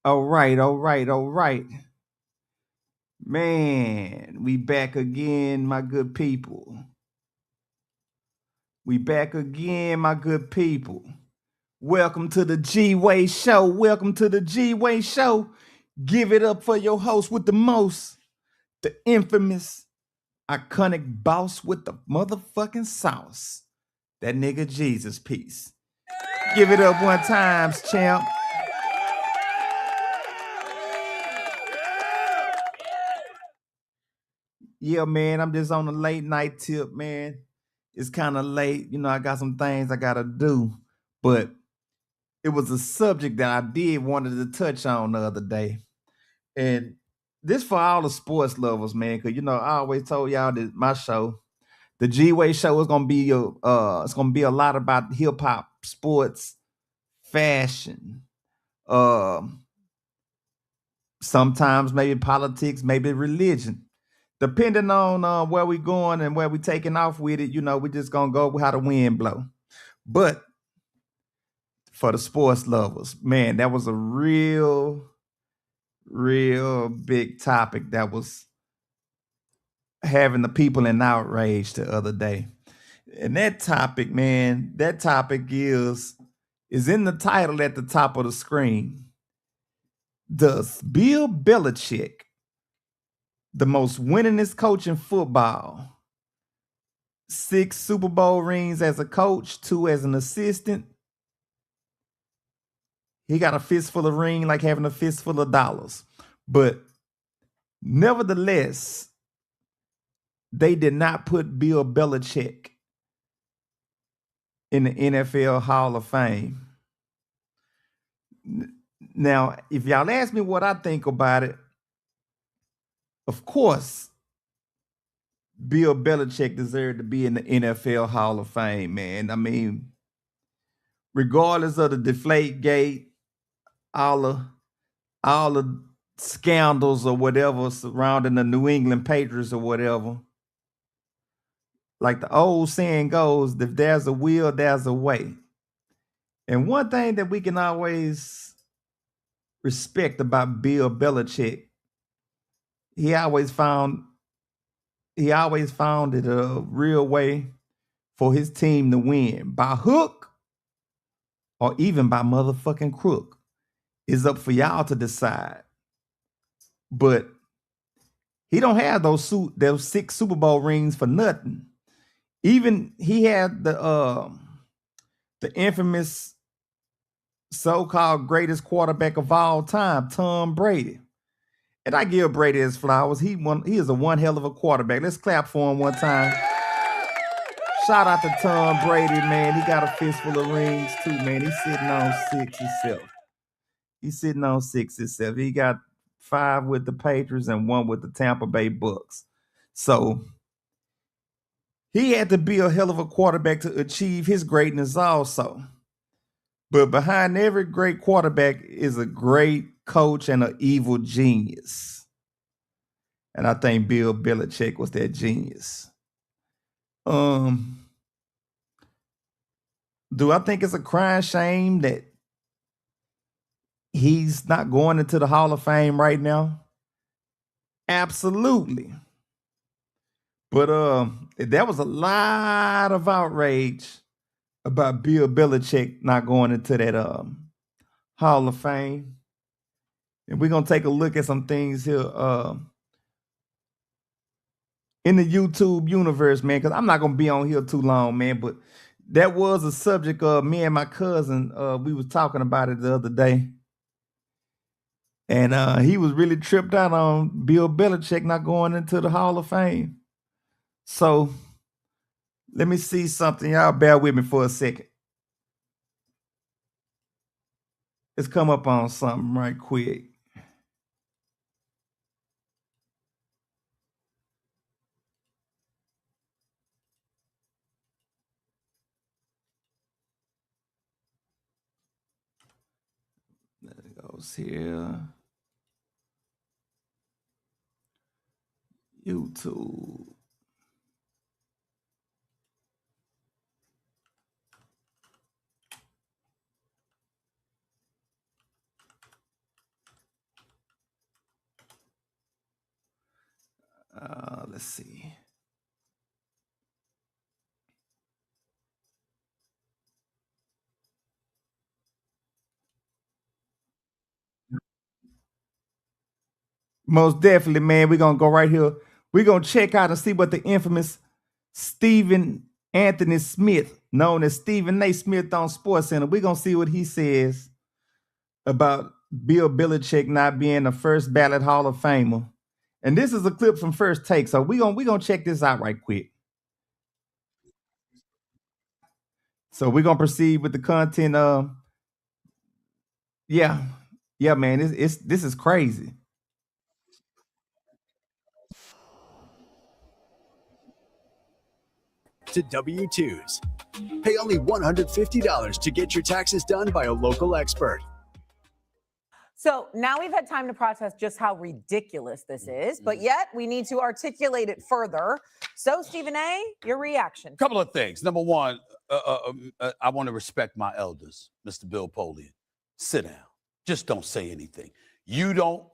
All right, all right, all right. Man, we back again, my good people. We back again, my good people. Welcome to the G-Way Show. Welcome to the G-Way Show. Give it up for your host with the most, the infamous, iconic boss with the motherfucking sauce. That nigga Jesus piece. Give it up one time, champ. Yeah, man, I'm just on a late night tip, man. It's kind of late. I got some things I got to do. But it was a subject that I did wanted to touch on the other day. And this for all the sports lovers, man, because, I always told y'all that my show, the G-Way show, is going to be it's going to be a lot about hip-hop, sports, fashion, um, sometimes maybe politics, maybe religion. Depending on where we going and where we taking off with it, we just gonna go with how the wind blow. But for the sports lovers, man, that was a real big topic that was having the people in outrage the other day. And that topic, man, that topic is in the title at the top of the screen. Does Bill Belichick, the most winningest coach in football, 6 Super Bowl rings as a coach, 2 as an assistant. He got a fistful of ring like having a fistful of dollars. But nevertheless, they did not put Bill Belichick in the NFL Hall of Fame. Now, if y'all ask me what I think about it, of course, Bill Belichick deserved to be in the NFL Hall of Fame, man. I mean, regardless of the deflate gate, all the all the scandals or whatever surrounding the New England Patriots or whatever. Like the old saying goes, if there's a will, there's a way. And one thing that we can always respect about Bill Belichick, he always found it a real way for his team to win by hook or even by motherfucking crook. It's up for y'all to decide. But he don't have those 6 Super Bowl rings for nothing. Even he had the infamous so-called greatest quarterback of all time, Tom Brady. And I give Brady his flowers. He is a one hell of a quarterback. Let's clap for him one time. Shout out to Tom Brady, man. He got a fistful of rings too, man. He's sitting on 6 himself. He got 5 with the Patriots and 1 with the Tampa Bay Bucks. So he had to be a hell of a quarterback to achieve his greatness also. But behind every great quarterback is a great coach and an evil genius. And I think Bill Belichick was that genius. Do I think it's a crying shame that he's not going into the Hall of Fame right now? Absolutely. But there was a lot of outrage about Bill Belichick not going into that Hall of Fame. And we're gonna take a look at some things here in the YouTube universe, man, because I'm not gonna be on here too long, man. But that was a subject of me and my cousin. We was talking about it the other day. And he was really tripped out on Bill Belichick not going into the Hall of Fame. So let me see something. Y'all bear with me for a second. Let's come up on something right quick. There it goes here. YouTube. Let's see. Most definitely, man. We're gonna go right here. We're gonna check out and see what the infamous Stephen Anthony Smith, known as Stephen A. Smith on SportsCenter. We're gonna see what he says about Bill Belichick not being the first ballot Hall of Famer. And this is a clip from First Take. So we're gonna check this out right quick. So we're gonna proceed with the content. Yeah, man. This is crazy. To W-2s. Pay only $150 to get your taxes done by a local expert. So now we've had time to process just how ridiculous this is, but yet we need to articulate it further. So, Stephen A., your reaction? Couple of things. Number one, I want to respect my elders, Mr. Bill Polian. Sit down. Just don't say anything. You don't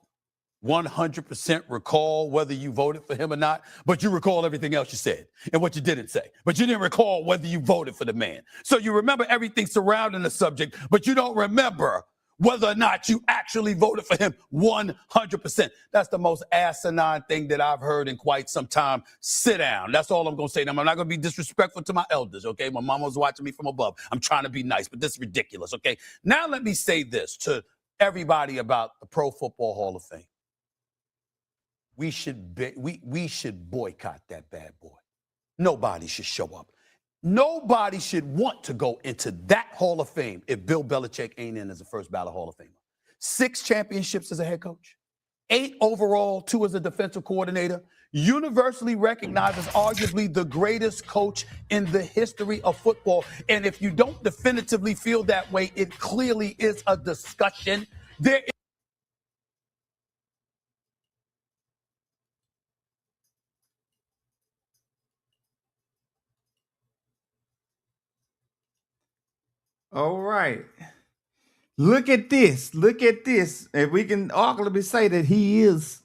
100% recall whether you voted for him or not, but you recall everything else you said and what you didn't say. But you didn't recall whether you voted for the man. So you remember everything surrounding the subject, but you don't remember whether or not you actually voted for him 100%. That's the most asinine thing that I've heard in quite some time. Sit down. That's all I'm going to say. Now, I'm not going to be disrespectful to my elders, okay? My mama was watching me from above. I'm trying to be nice, but this is ridiculous, okay? Now let me say this to everybody about the Pro Football Hall of Fame. We should boycott that bad boy. Nobody should show up. Nobody should want to go into that Hall of Fame if Bill Belichick ain't in as a first ballot Hall of Famer. 6 championships as a head coach, 8 overall, 2 as a defensive coordinator, universally recognized as arguably the greatest coach in the history of football. And if you don't definitively feel that way, it clearly is a discussion. All right. Look at this. Look at this. If we can arguably say that he is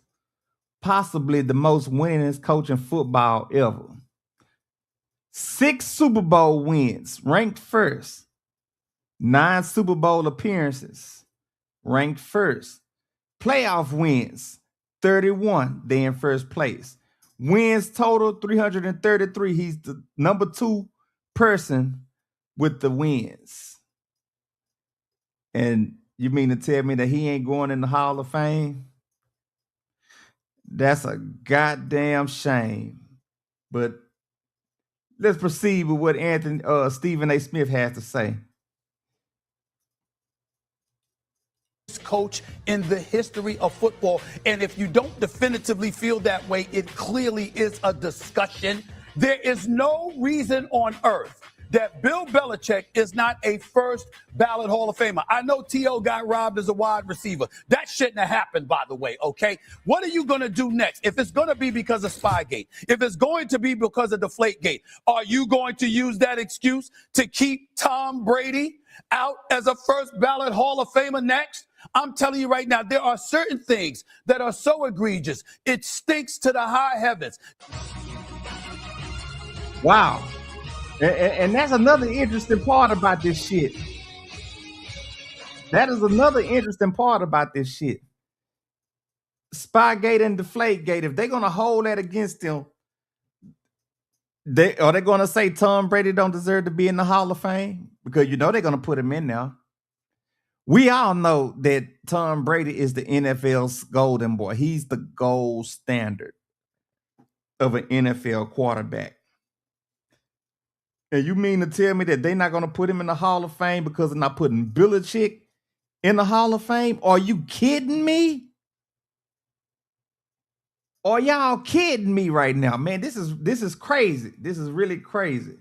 possibly the most winningest coach in football ever. 6 Super Bowl wins, ranked first. 9 Super Bowl appearances, ranked first. Playoff wins, 31. They in first place. Wins total, 333. He's the number 2 person with the wins. And you mean to tell me that he ain't going in the Hall of Fame? That's a goddamn shame. But let's proceed with what Stephen A. Smith has to say. Coach in the history of football. And if you don't definitively feel that way, it clearly is a discussion. There is no reason on earth that Bill Belichick is not a first ballot Hall of Famer. I know T.O. got robbed as a wide receiver. That shouldn't have happened, by the way, okay? What are you going to do next? If it's going to be because of Spygate, if it's going to be because of Deflategate, are you going to use that excuse to keep Tom Brady out as a first ballot Hall of Famer next? I'm telling you right now, there are certain things that are so egregious, it stinks to the high heavens. Wow. And that's another interesting part about this shit. That is another interesting part about this shit. Spygate and Deflategate, if they're going to hold that against them, are they going to say Tom Brady don't deserve to be in the Hall of Fame? Because you know they're going to put him in now. We all know that Tom Brady is the NFL's golden boy. He's the gold standard of an NFL quarterback. And you mean to tell me that they're not going to put him in the Hall of Fame because they're not putting Belichick in the Hall of Fame? Are you kidding me? Are y'all kidding me right now? Man, this is crazy. This is really crazy.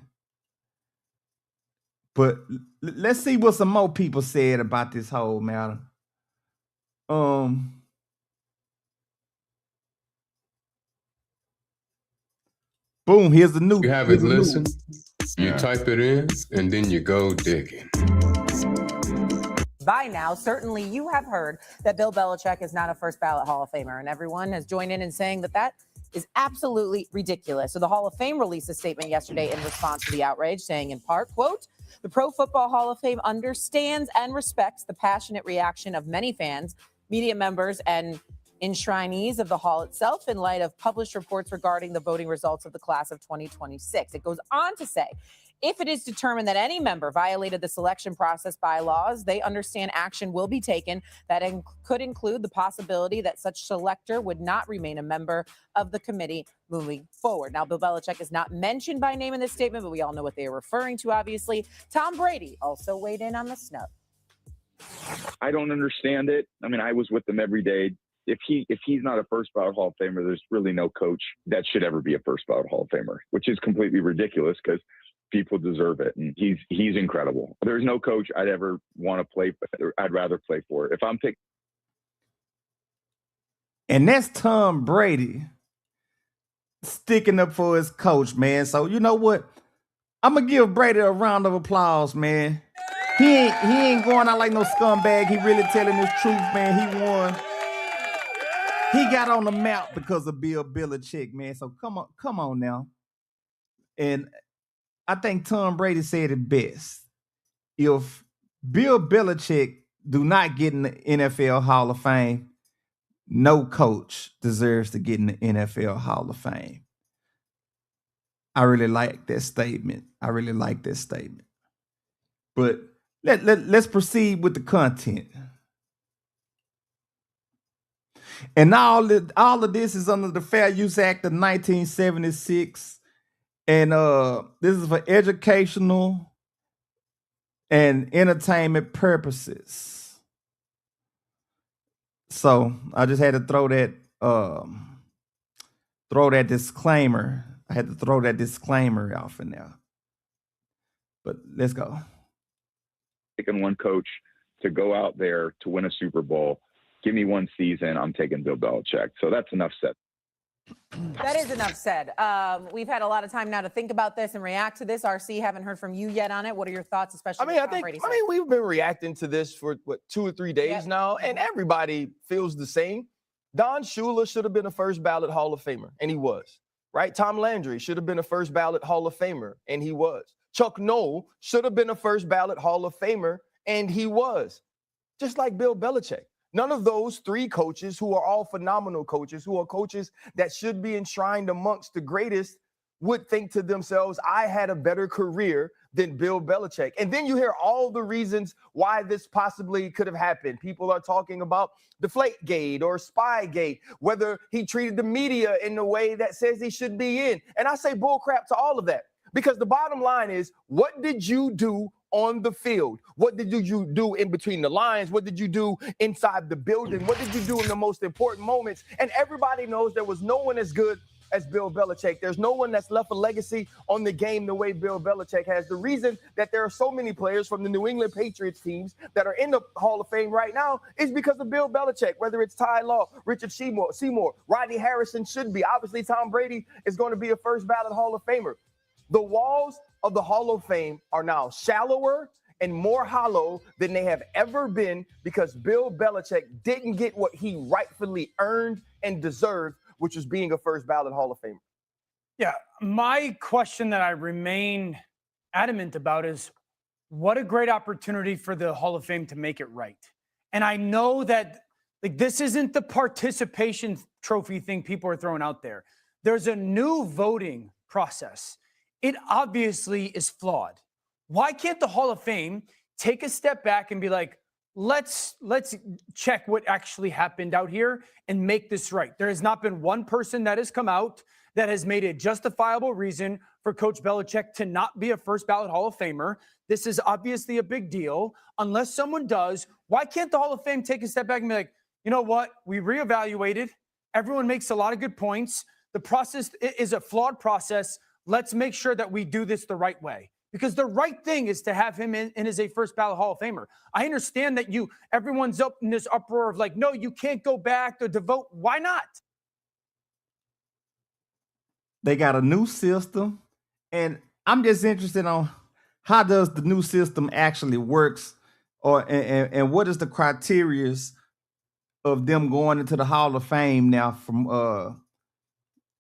But let's see what some more people said about this whole matter. Boom, here's the news. You have it listen, you type it in, and then you go digging. By now, certainly you have heard that Bill Belichick is not a first ballot Hall of Famer, and everyone has joined in saying that is absolutely ridiculous. So the Hall of Fame released a statement yesterday in response to the outrage, saying in part, quote, the Pro Football Hall of Fame understands and respects the passionate reaction of many fans, media members, and enshrinees of the hall itself in light of published reports regarding the voting results of the class of 2026. It goes on to say, if it is determined that any member violated the selection process bylaws, they understand action will be taken that could include the possibility that such selector would not remain a member of the committee moving forward. Now, Bill Belichick is not mentioned by name in this statement, but we all know what they are referring to, obviously. Tom Brady also weighed in on the snub. I don't understand it. I mean, I was with them every day. If he's not a first ballot Hall of Famer, there's really no coach that should ever be a first ballot Hall of Famer, which is completely ridiculous because people deserve it. And he's incredible. There's no coach I'd ever want to play. I'd rather play for. If I'm picked. And that's Tom Brady sticking up for his coach, man. So you know what? I'm gonna give Brady a round of applause, man. He ain't going out like no scumbag. He really telling his truth, man. He won. He got on the map because of Bill Belichick, man. So come on now. And I think Tom Brady said it best. If Bill Belichick do not get in the NFL Hall of Fame, no coach deserves to get in the NFL Hall of Fame. I really like that statement. But let's proceed with the content. And all of this is under the Fair Use Act of 1976. And this is for educational and entertainment purposes. So I just had to throw that disclaimer. I had to throw that disclaimer off in there. But let's go. Taking one coach to go out there to win a Super Bowl. Give me one season. I'm taking Bill Belichick. So that's enough said. That is enough said. We've had a lot of time now to think about this and react to this. RC, haven't heard from you yet on it. What are your thoughts, especially? We've been reacting to this for 2 or 3 days now, and everybody feels the same. Don Shula should have been a first ballot Hall of Famer, and he was. Right? Tom Landry should have been a first ballot Hall of Famer, and he was. Chuck Noll should have been a first ballot Hall of Famer, and he was. Just like Bill Belichick. None of those 3 coaches, who are all phenomenal coaches, who are coaches that should be enshrined amongst the greatest, would think to themselves, I had a better career than Bill Belichick. And then you hear all the reasons why this possibly could have happened. People are talking about Deflategate or Spygate, whether he treated the media in the way that says he should be in. And I say bullcrap to all of that, because the bottom line is, what did you do on the field? What did you do in between the lines? What did you do inside the building? What did you do in the most important moments? And everybody knows there was no one as good as Bill Belichick. There's no one that's left a legacy on the game the way Bill Belichick has. The reason that there are so many players from the New England Patriots teams that are in the Hall of Fame right now is because of Bill Belichick, whether it's Ty Law, Richard Seymour, Rodney Harrison should be. Obviously, Tom Brady is going to be a first ballot Hall of Famer. The walls of the Hall of Fame are now shallower and more hollow than they have ever been because Bill Belichick didn't get what he rightfully earned and deserved, which was being a first ballot Hall of Famer. Yeah, my question that I remain adamant about is, what a great opportunity for the Hall of Fame to make it right. And I know that this isn't the participation trophy thing people are throwing out there. There's a new voting process. It obviously is flawed. Why can't the Hall of Fame take a step back and be like, let's check what actually happened out here and make this right? There has not been one person that has come out that has made a justifiable reason for Coach Belichick to not be a first ballot Hall of Famer. This is obviously a big deal. Unless someone does, why can't the Hall of Fame take a step back and be like, you know what? We reevaluated. Everyone makes a lot of good points. The process is a flawed process. Let's make sure that we do this the right way. Because the right thing is to have him in as a first ballot Hall of Famer. I understand that everyone's up in this uproar of like, no, you can't go back to vote. Why not? They got a new system, and I'm just interested on how does the new system actually works, and what is the criteria of them going into the Hall of Fame now from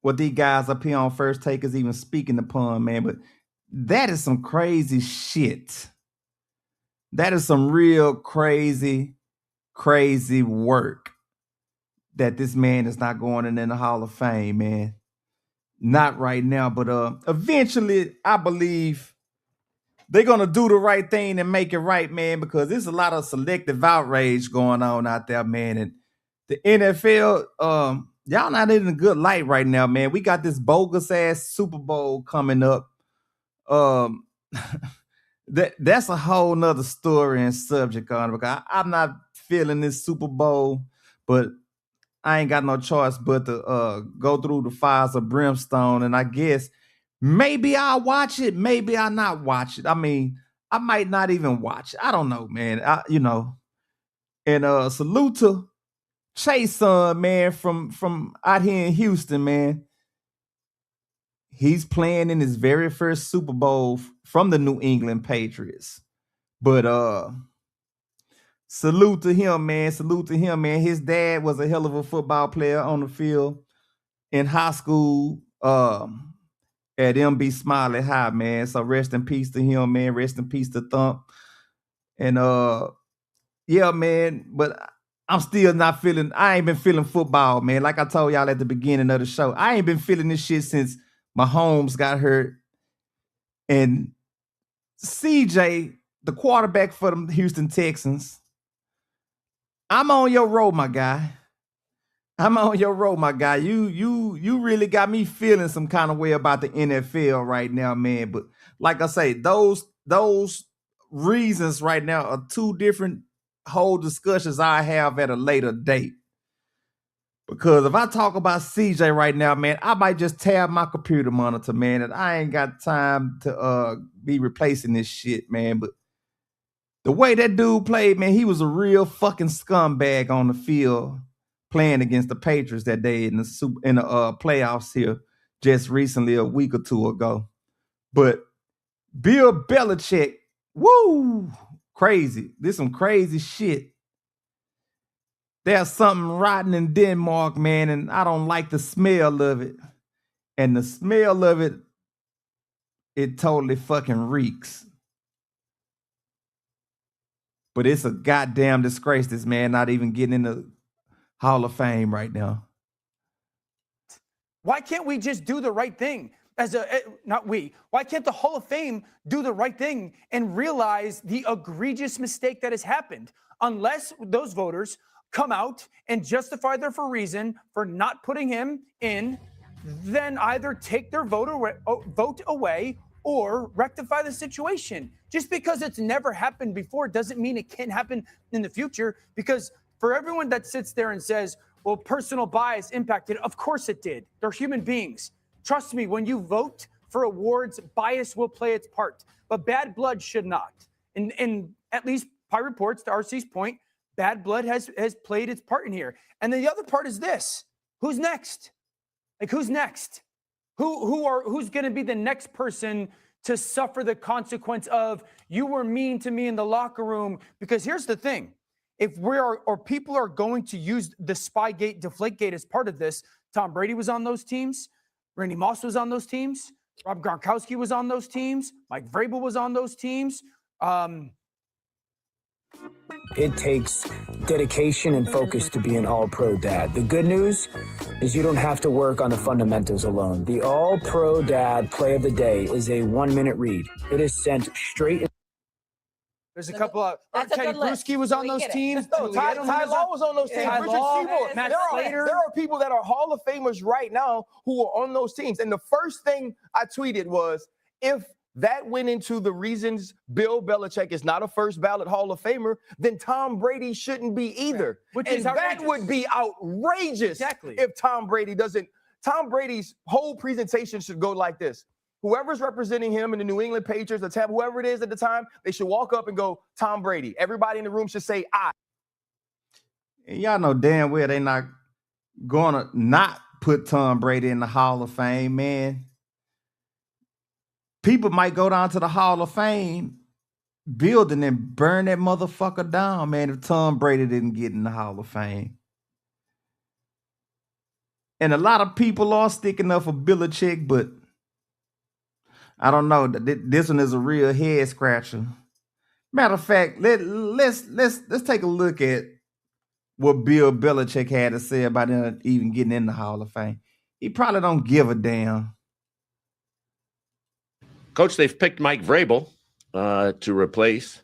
what these guys up here on First Take is even speaking upon, man. But that is some crazy shit. That is some real crazy, crazy work that this man is not going in the Hall of Fame, man. Not right now, but eventually, I believe they're gonna do the right thing and make it right, man, because there's a lot of selective outrage going on out there, man. And the NFL, y'all not in a good light right now, man. We got this bogus ass Super Bowl coming up. That's a whole nother story and subject on it, because I'm not feeling this Super Bowl, but I ain't got no choice but to go through the fires of brimstone. And I guess maybe I'll watch it, maybe I'll not watch it. I mean, I might not even watch it. I don't know, man. And salute to Chase son, man, from out here in Houston, man. He's playing in his very first Super Bowl from the New England Patriots. But salute to him, man. Salute to him, man. His dad was a hell of a football player on the field in high school at MB Smiley High, man. So rest in peace to him, man. Rest in peace to Thump. And yeah, man. But I'm still not feeling, I ain't been feeling football, man. Like I told y'all at the beginning of the show, I ain't been feeling this shit since Mahomes got hurt. And CJ, the quarterback for the Houston Texans, I'm on your road, my guy. I'm on your road, my guy. You really got me feeling some kind of way about the NFL right now, man. But like I say, those reasons right now are two different whole discussions I have at a later date. Because if I talk about CJ right now, man, I might just tab my computer monitor, man, and I ain't got time to be replacing this shit, man. But the way that dude played, man, he was a real fucking scumbag on the field playing against the Patriots that day in the playoffs here just recently, a week or two ago. But Bill Belichick, woo, crazy. This some crazy shit. There's something rotten in Denmark, man, and I don't like the smell of it. And the smell of it, it totally fucking reeks. But it's a goddamn disgrace this man not even getting in the Hall of Fame right now. Why can't we just do the right thing? Why can't the Hall of Fame do the right thing and realize the egregious mistake that has happened? Unless those voters come out and justify their reason for not putting him in, then either take their vote away or rectify the situation. Just because it's never happened before doesn't mean it can't happen in the future. Because for everyone that sits there and says, well, personal bias impacted, of course it did. They're human beings. Trust me, when you vote for awards, bias will play its part, but bad blood should not. And at least by reports, to RC's point, bad blood has played its part in here. And then the other part is this: who's next? Like, who's next? Who's going to be the next person to suffer the consequence of you were mean to me in the locker room? Because here's the thing: if people are going to use the Spygate, Deflategate as part of this, Tom Brady was on those teams, Randy Moss was on those teams, Rob Gronkowski was on those teams, Mike Vrabel was on those teams. It takes dedication and focus to be an all-pro dad. The good news is you don't have to work on the fundamentals alone. The all-pro dad play of the day is a 1-minute read. It is sent straight. There's a couple of Teddy Bruschi was on those teams. No, Ty Law was on those teams. Ty Richard Law, Seymour. Matt There Slater. are people that are Hall of Famers right now who are on those teams. And the first thing I tweeted was, if that went into the reasons Bill Belichick is not a first ballot Hall of Famer, then Tom Brady shouldn't be either. Which and is that outrageous. would be outrageous if Tom Brady doesn't. Tom Brady's whole presentation should go like this: whoever's representing him in the New England Patriots, the Tampa, whoever it is at the time, they should walk up and go, Tom Brady. Everybody in the room should say, I. And y'all know damn well they not gonna not put Tom Brady in the Hall of Fame, man. People might go down to the Hall of Fame building and burn that motherfucker down, man, if Tom Brady didn't get in the Hall of Fame. And a lot of people are sticking up for Belichick, but I don't know. This one is a real head scratcher. Matter of fact, let's take a look at what Bill Belichick had to say about him even getting in the Hall of Fame. He probably don't give a damn. Coach, they've picked Mike Vrabel to replace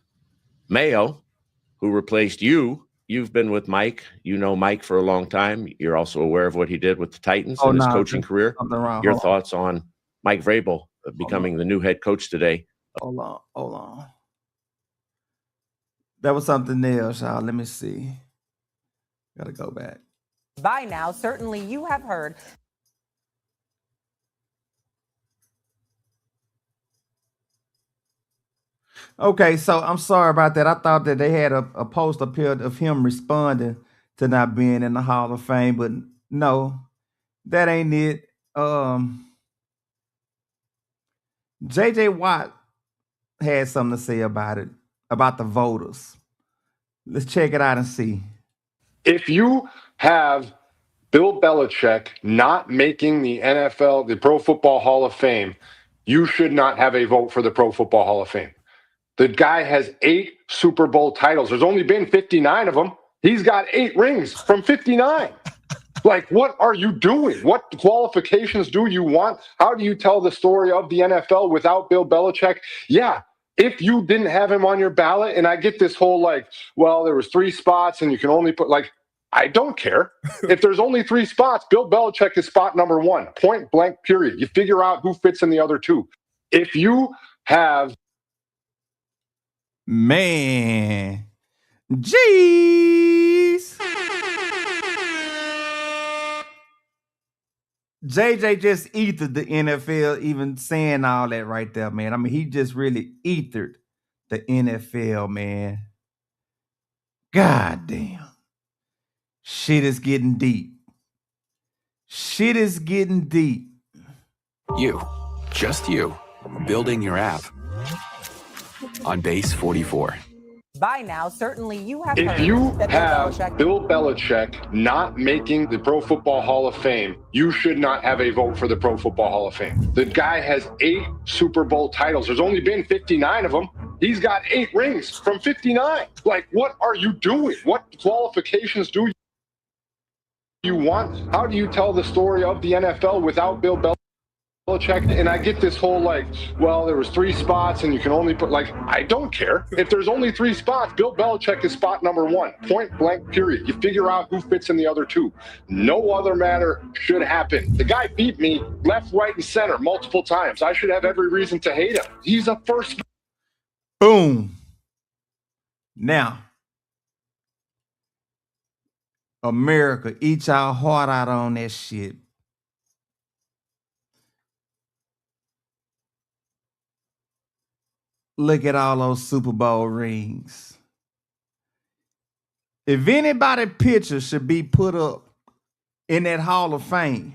Mayo, who replaced you. You've been with Mike. You know Mike for a long time. You're also aware of what he did with the Titans in his coaching career. Your thoughts on Mike Vrabel becoming the new head coach today? Hold on. That was something else, y'all. Let me see. Gotta go back. By now, certainly you have heard. Okay, so I'm sorry about that. I thought that they had a post up here of him responding to not being in the Hall of Fame, but no, that ain't it. JJ Watt had something to say about it, about the voters. Let's check it out and see. If you have Bill Belichick not making the NFL, the Pro Football Hall of Fame, you should not have a vote for the Pro Football Hall of Fame. The guy has 8 Super Bowl titles. There's only been 59 of them. He's got 8 rings from 59. Like, what are you doing? What qualifications do you want? How do you tell the story of the NFL without Bill Belichick? Yeah, if you didn't have him on your ballot, and I get this whole like, well, there was 3 spots and you can only put like, I don't care. If there's only 3 spots, Bill Belichick is spot number 1, point blank, period. You figure out who fits in the other 2. If you have... Man, jeez. JJ just ethered the NFL, even saying all that right there, man. I mean, he just really ethered the NFL, man. God damn. Shit is getting deep. Shit is getting deep. You, just you, building your app on Base 44. By now, certainly you have If heard you that have Bill Belichick not making the Pro Football Hall of Fame, you should not have a vote for the Pro Football Hall of Fame. The guy has 8 Super Bowl titles. There's only been 59 of them. He's got 8 rings from 59. Like, what are you doing? What qualifications do you want? How do you tell the story of the NFL without Bill Belichick? And I get this whole like, well, there was 3 spots and you can only put like, I don't care. If there's only 3 spots, Bill Belichick is spot number 1, point blank, period. You figure out who fits in the other 2. No other matter should happen. The guy beat me left, right, and center multiple times. I should have every reason to hate him. He's a first. Boom. Now, America, eat y'all heart out on that shit. Look at all those Super Bowl rings. If anybody picture should be put up in that Hall of Fame,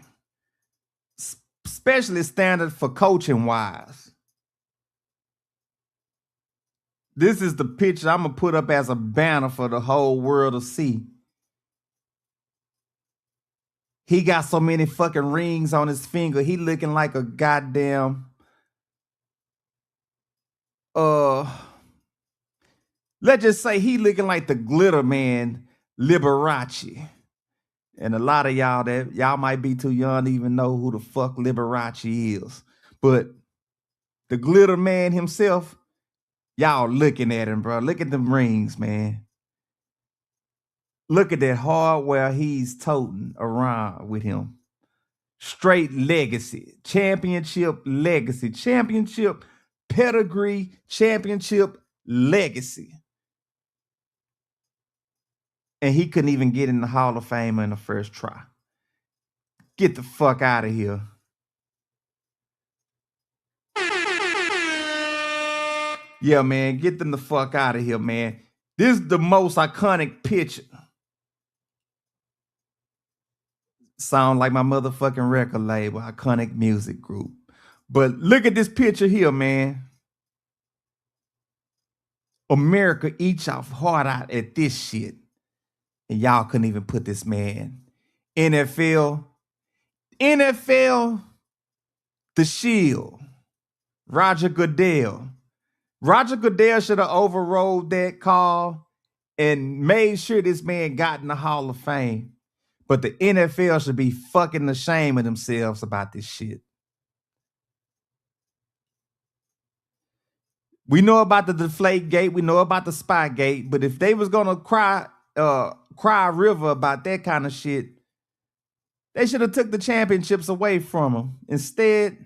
especially standard for coaching wise, this is the picture I'm going to put up as a banner for the whole world to see. He got so many fucking rings on his finger. He looking like a goddamn... let's just say he looking like the glitter man Liberace. And a lot of y'all might be too young to even know who the fuck Liberace is. But the glitter man himself, y'all looking at him, bro. Look at them rings, man. Look at that hardware he's toting around with him. Straight legacy, championship legacy, championship pedigree, championship legacy. And he couldn't even get in the Hall of Fame in the first try. Get the fuck out of here. Yeah, man, get them the fuck out of here, man. This is the most iconic picture. Sound like my motherfucking record label, Iconic Music Group. But look at this picture here, man. America eats y'all hard out at this shit. And y'all couldn't even put this man. NFL, NFL, the Shield, Roger Goodell. Roger Goodell should have overrode that call and made sure this man got in the Hall of Fame. But the NFL should be fucking ashamed of themselves about this shit. We know about the deflate gate. We know about the spy gate. But if they was gonna cry a river about that kind of shit, they should have took the championships away from them. Instead,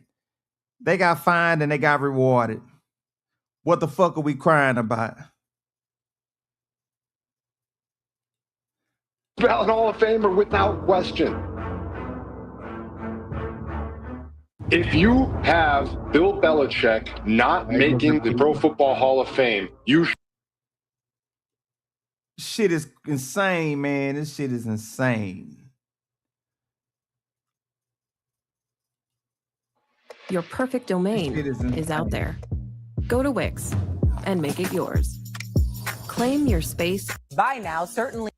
they got fined and they got rewarded. What the fuck are we crying about? Ballot Hall of Famer without question. If you have Bill Belichick not making the Pro Football Hall of Fame, you Shit is insane, man. This shit is insane. Your perfect domain is out there. Go to Wix and make it yours. Claim your space. By now, certainly.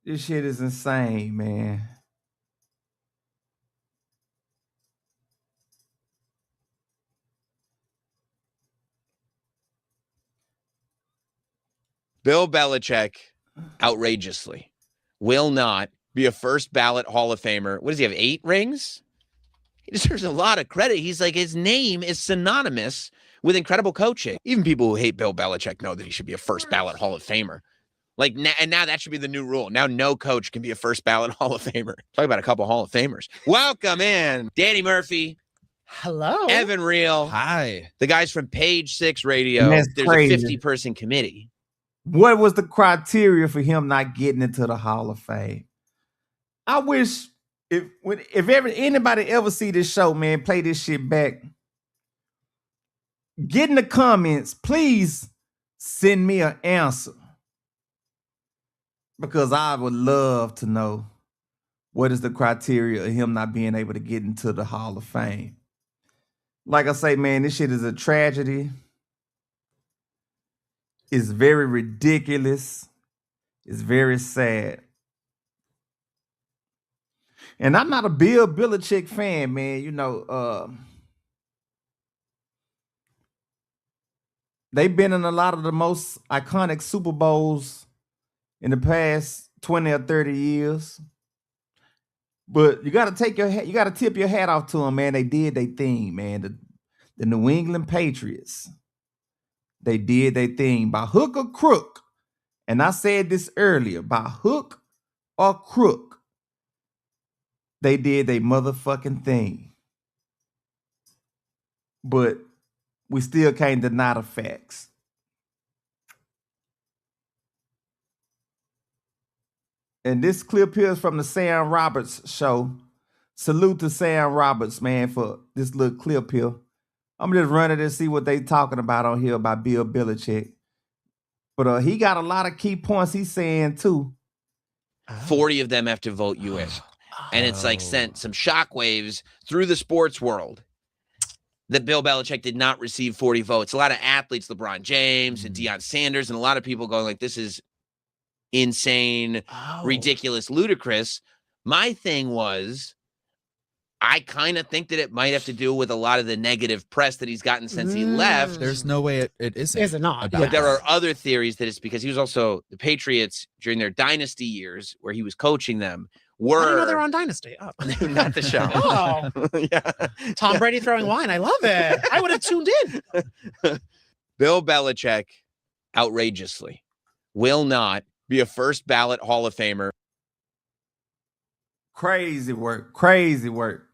This shit is insane, man. Bill Belichick, outrageously, will not be a first ballot Hall of Famer. What does he have, 8 rings? He deserves a lot of credit. He's like, his name is synonymous with incredible coaching. Even people who hate Bill Belichick know that he should be a first ballot Hall of Famer. Like, and now that should be the new rule. Now no coach can be a first ballot Hall of Famer. Talk about a couple Hall of Famers. Welcome in, Danny Murphy. Hello. Evan Reel. Hi. The guys from Page 6 Radio. That's There's crazy. a 50-person committee. What was the criteria for him not getting into the Hall of Fame? I wish if anybody ever see this show, man, play this shit back. Get in the comments, please send me an answer. Because I would love to know what is the criteria of him not being able to get into the Hall of Fame. Like I say, man, this shit is a tragedy. It's very ridiculous. It's very sad. And I'm not a Bill Belichick fan, man. You know, they've been in a lot of the most iconic Super Bowls in the past 20 or 30 years. But you got to tip your hat off to them, man. They did their thing, man. The New England Patriots. They did their thing by hook or crook. And I said this earlier, by hook or crook. They did their motherfucking thing. But we still can't deny the facts. And this clip here is from the Sam Roberts show. Salute to Sam Roberts, man, for this little clip here. I'm just running to see what they talking about on here about Bill Belichick. But he got a lot of key points he's saying too. 40 of them have to vote you in. And it's like sent some shockwaves through the sports world that Bill Belichick did not receive 40 votes. A lot of athletes, LeBron James and Deion Sanders, and a lot of people going like, this is insane, ridiculous, ludicrous. My thing was, I kind of think that it might have to do with a lot of the negative press that he's gotten since he left. There's no way it isn't. Is it not? But there are other theories that it's because he was also the Patriots during their dynasty years where he was coaching them. I didn't know they're on Dynasty. Oh. Not the show. Oh. Yeah. Tom Brady throwing wine. I love it. I would have tuned in. Bill Belichick, outrageously, will not be a first ballot Hall of Famer. Crazy work. Crazy work.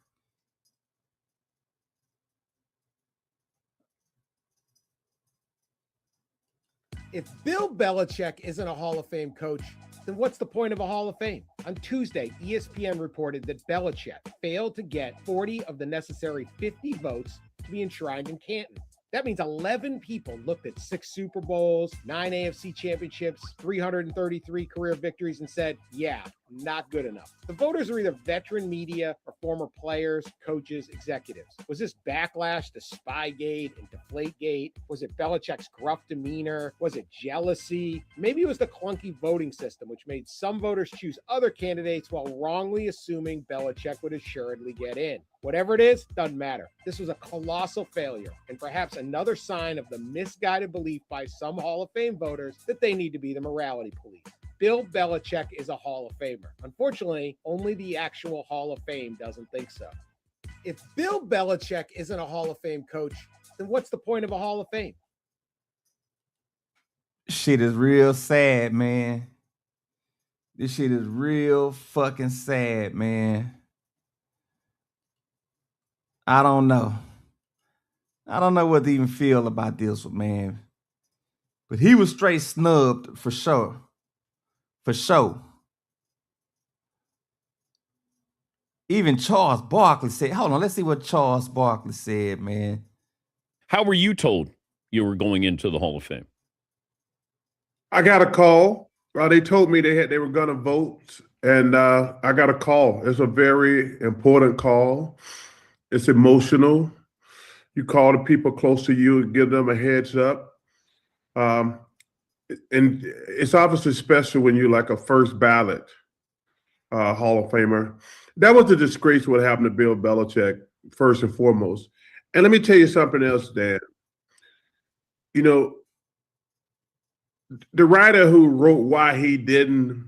If Bill Belichick isn't a Hall of Fame coach, then what's the point of a Hall of Fame? On Tuesday, ESPN reported that Belichick failed to get 40 of the necessary 50 votes to be enshrined in Canton. That means 11 people looked at 6 Super Bowls, 9 AFC championships, 333 career victories, and said, yeah, not good enough. The voters are either veteran media or former players, coaches, executives. Was this backlash to Spygate and Deflategate? Was it Belichick's gruff demeanor? Was it jealousy? Maybe it was the clunky voting system, which made some voters choose other candidates while wrongly assuming Belichick would assuredly get in. Whatever it is, doesn't matter. This was a colossal failure and perhaps another sign of the misguided belief by some Hall of Fame voters that they need to be the morality police. Bill Belichick is a Hall of Famer. Unfortunately, only the actual Hall of Fame doesn't think so. If Bill Belichick isn't a Hall of Fame coach, then what's the point of a Hall of Fame? Shit is real sad, man. This shit is real fucking sad, man. I don't know. I don't know what to even feel about this one, man. But he was straight snubbed for sure. For sure. Even Charles Barkley said, hold on, let's see what Charles Barkley said, man. How were you told you were going into the Hall of Fame? I got a call. They told me they were going to vote, and I got a call. It's a very important call. It's emotional. You call the people close to you and give them a heads up. And it's obviously special when you're like a first ballot Hall of Famer. That was a disgrace what happened to Bill Belichick, first and foremost. And let me tell you something else, Dan. You know, the writer who wrote why he didn't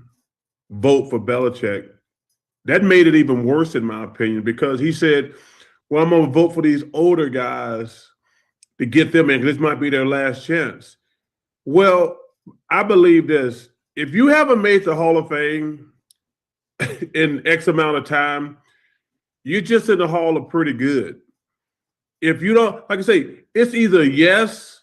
vote for Belichick, that made it even worse in my opinion, because he said, well, I'm going to vote for these older guys to get them in, because this might be their last chance. Well, I believe this. If you haven't made the Hall of Fame in X amount of time, you're just in the Hall of pretty good. If you don't, like I say, it's either yes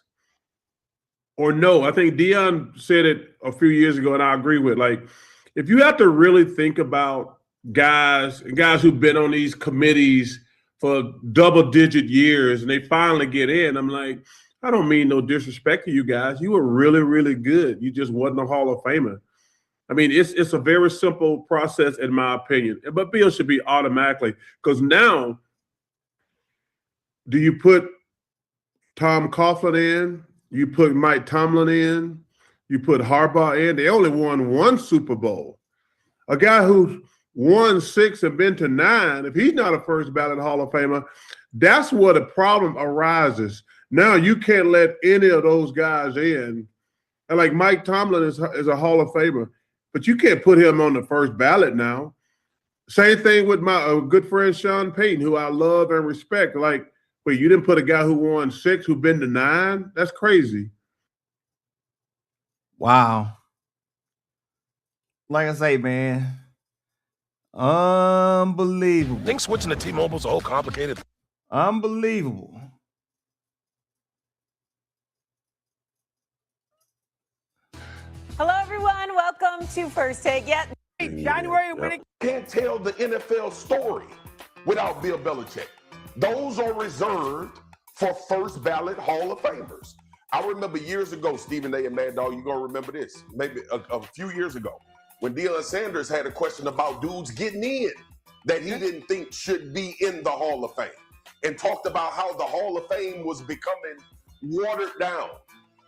or no. I think Deion said it a few years ago, and I agree with, like, if you have to really think about guys who've been on these committees for double-digit years and they finally get in, I'm like, I don't mean no disrespect to you guys. You were really, really good. You just wasn't a Hall of Famer. I mean, it's a very simple process in my opinion. But Bill should be automatically, because now, do you put Tom Coughlin in? You put Mike Tomlin in? You put Harbaugh in? They only won one Super Bowl. A guy who's won 6 and been to 9, if he's not a first ballot Hall of Famer, that's where the problem arises. Now you can't let any of those guys in. And like Mike Tomlin is a Hall of Famer, but you can't put him on the first ballot now. Same thing with my good friend Sean Payton, who I love and respect. Like, wait, you didn't put a guy who won 6, who's been to 9? That's crazy. Wow. Like I say, man, unbelievable. Think switching to T-Mobile's all complicated. Unbelievable. Hello, everyone. Welcome to First Take. January winning. Can't tell the NFL story without Bill Belichick. Those are reserved for first ballot Hall of Famers. I remember years ago, Stephen A. and Mad Dog, you're going to remember this, maybe a few years ago, when Deion Sanders had a question about dudes getting in that he didn't think should be in the Hall of Fame, and talked about how the Hall of Fame was becoming watered down.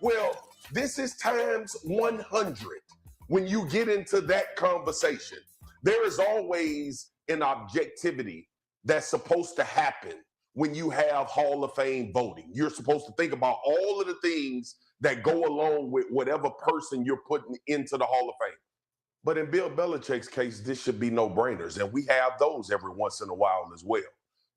Well, this is times 100 when you get into that conversation. There is always an objectivity that's supposed to happen when you have Hall of Fame voting. You're supposed to think about all of the things that go along with whatever person you're putting into the Hall of Fame. But in Bill Belichick's case, this should be no-brainers, and we have those every once in a while as well.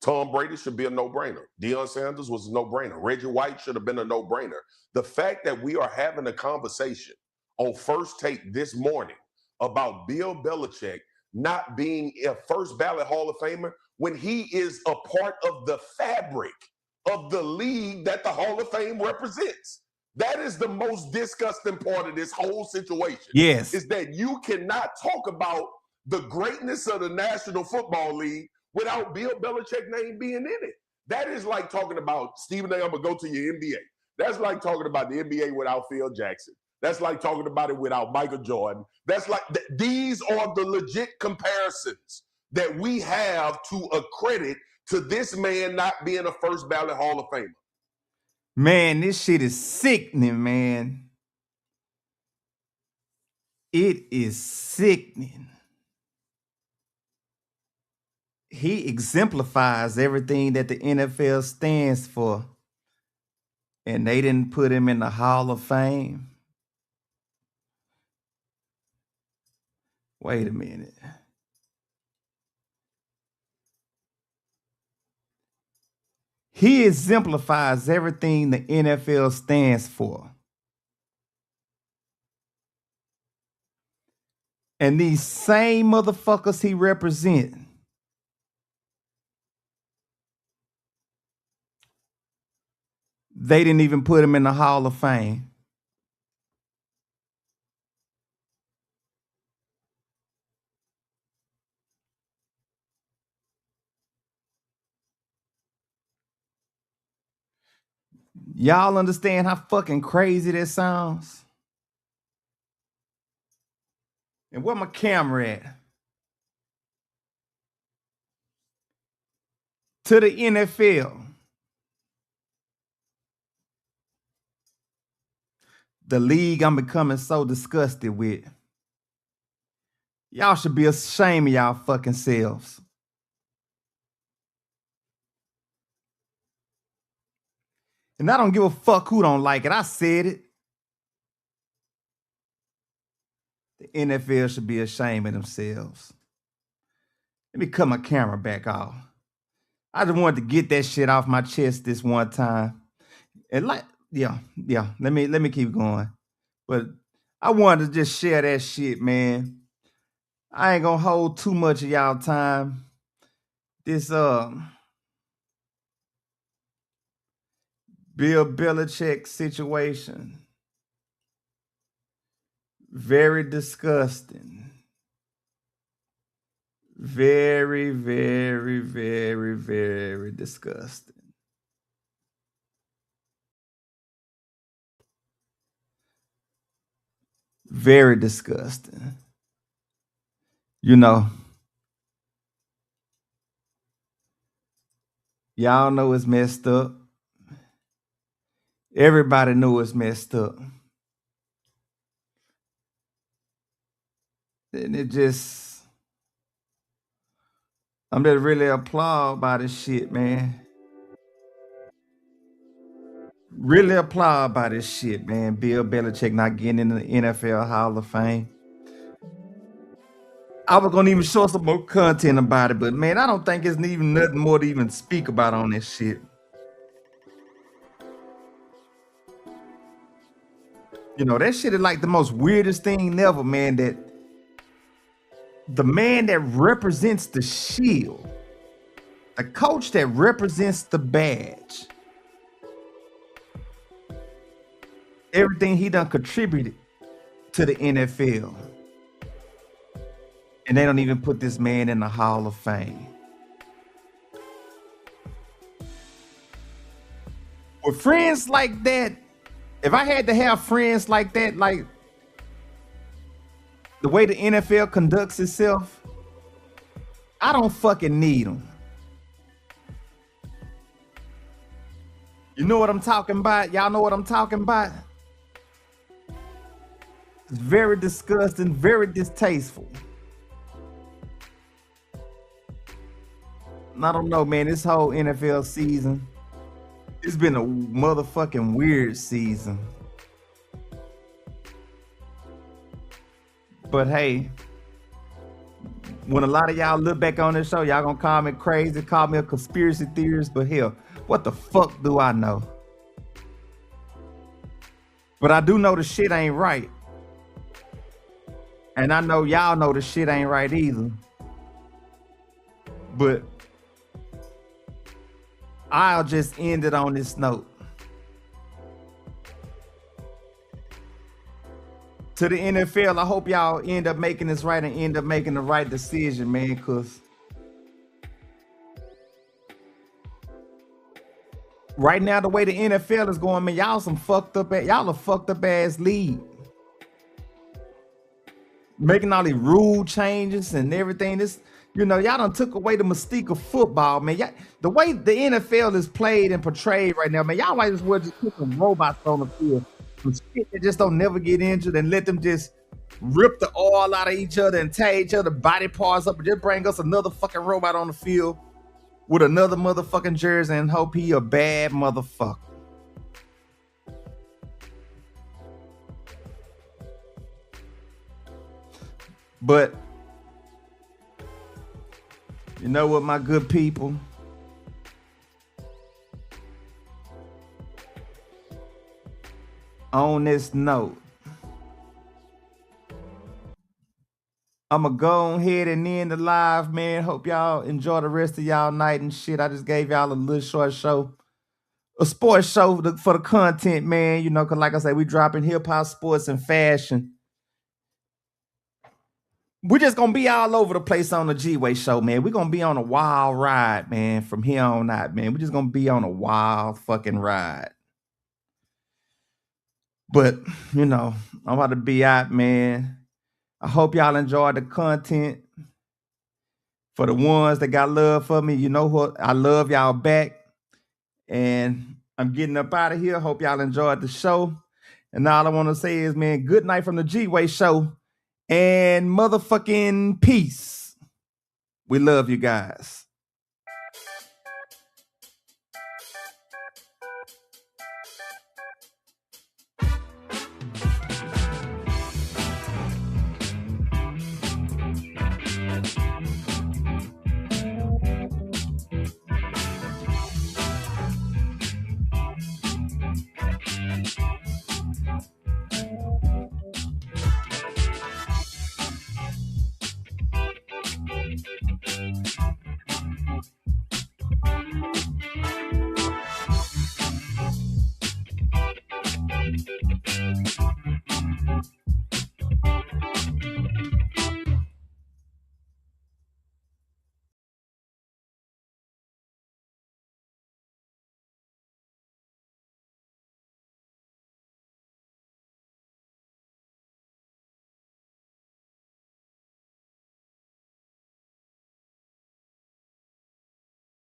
Tom Brady should be a no-brainer. Deion Sanders was a no-brainer. Reggie White should have been a no-brainer. The fact that we are having a conversation on First Take this morning about Bill Belichick not being a first ballot Hall of Famer when he is a part of the fabric of the league that the Hall of Fame represents. That is the most disgusting part of this whole situation. Yes. Is that you cannot talk about the greatness of the National Football League without Bill Belichick's name being in it. That is like talking about, Stephen A., I'm going to go to your NBA. That's like talking about the NBA without Phil Jackson. That's like talking about it without Michael Jordan. That's like, these are the legit comparisons that we have to accredit to this man not being a first ballot Hall of Famer. Man, this shit is sickening, man. It is sickening. He exemplifies everything that the NFL stands for. And they didn't put him in the Hall of Fame. Wait a minute. He exemplifies everything the NFL stands for. And these same motherfuckers he represents, they didn't even put him in the Hall of Fame. Y'all understand how fucking crazy that sounds? And where my camera at? To the NFL. The league I'm becoming so disgusted with. Y'all should be ashamed of y'all fucking selves. And I don't give a fuck who don't like it. I said it. The NFL should be ashamed of themselves. Let me cut my camera back off. I just wanted to get that shit off my chest this one time. And like, yeah. Let me keep going. But I wanted to just share that shit, man. I ain't gonna hold too much of y'all time. This Bill Belichick situation. Very disgusting. Very, very, very, very disgusting. Very disgusting. You know, y'all know it's messed up. Everybody knew it's messed up. And it just, I'm just really applaud by this shit, man. Really applaud by this shit, man. Bill Belichick not getting in the NFL Hall of Fame. I was gonna even show some more content about it, but man, I don't think it's even nothing more to even speak about on this shit. You know, that shit is like the most weirdest thing ever, man, that the man that represents the shield, the coach that represents the badge, everything he done contributed to the NFL. And they don't even put this man in the Hall of Fame. With friends like that, if I had to have friends like that, like the way the NFL conducts itself, I don't fucking need them. You know what I'm talking about? Y'all know what I'm talking about? It's very disgusting, very distasteful. I don't know, man. This whole NFL season, it's been a motherfucking weird season. But hey, when a lot of y'all look back on this show, y'all gonna call me crazy, call me a conspiracy theorist, but hell, what the fuck do I know? But I do know the shit ain't right. And I know y'all know the shit ain't right either. But I'll just end it on this note. To the NFL, I hope y'all end up making this right and end up making the right decision, man, because right now, the way the NFL is going, man, y'all a fucked up ass league. making all these rule changes and everything. This, y'all done took away the mystique of football, man. The way the NFL is played and portrayed right now, man, y'all might as well just put some robots on the field. Some shit that just don't never get injured and let them just rip the oil out of each other and tear each other body parts up and just bring us another fucking robot on the field with another motherfucking jersey and hope he a bad motherfucker. But you know what, my good people? On this note, I'm going to go ahead and end the live, man. Hope y'all enjoy the rest of y'all night and shit. I just gave y'all a little short show, a sports show for the content, man. Because like I said, we dropping hip-hop, sports, and fashion. We're just going to be all over the place on the G-Way show, man. We're going to be on a wild ride, man, from here on out, man. We're just going to be on a wild fucking ride. But, I'm about to be out, man. I hope y'all enjoyed the content. For the ones that got love for me, you know what? I love y'all back. And I'm getting up out of here. Hope y'all enjoyed the show. And all I want to say is, man, good night from the G-Way show. And motherfucking peace. We love you guys.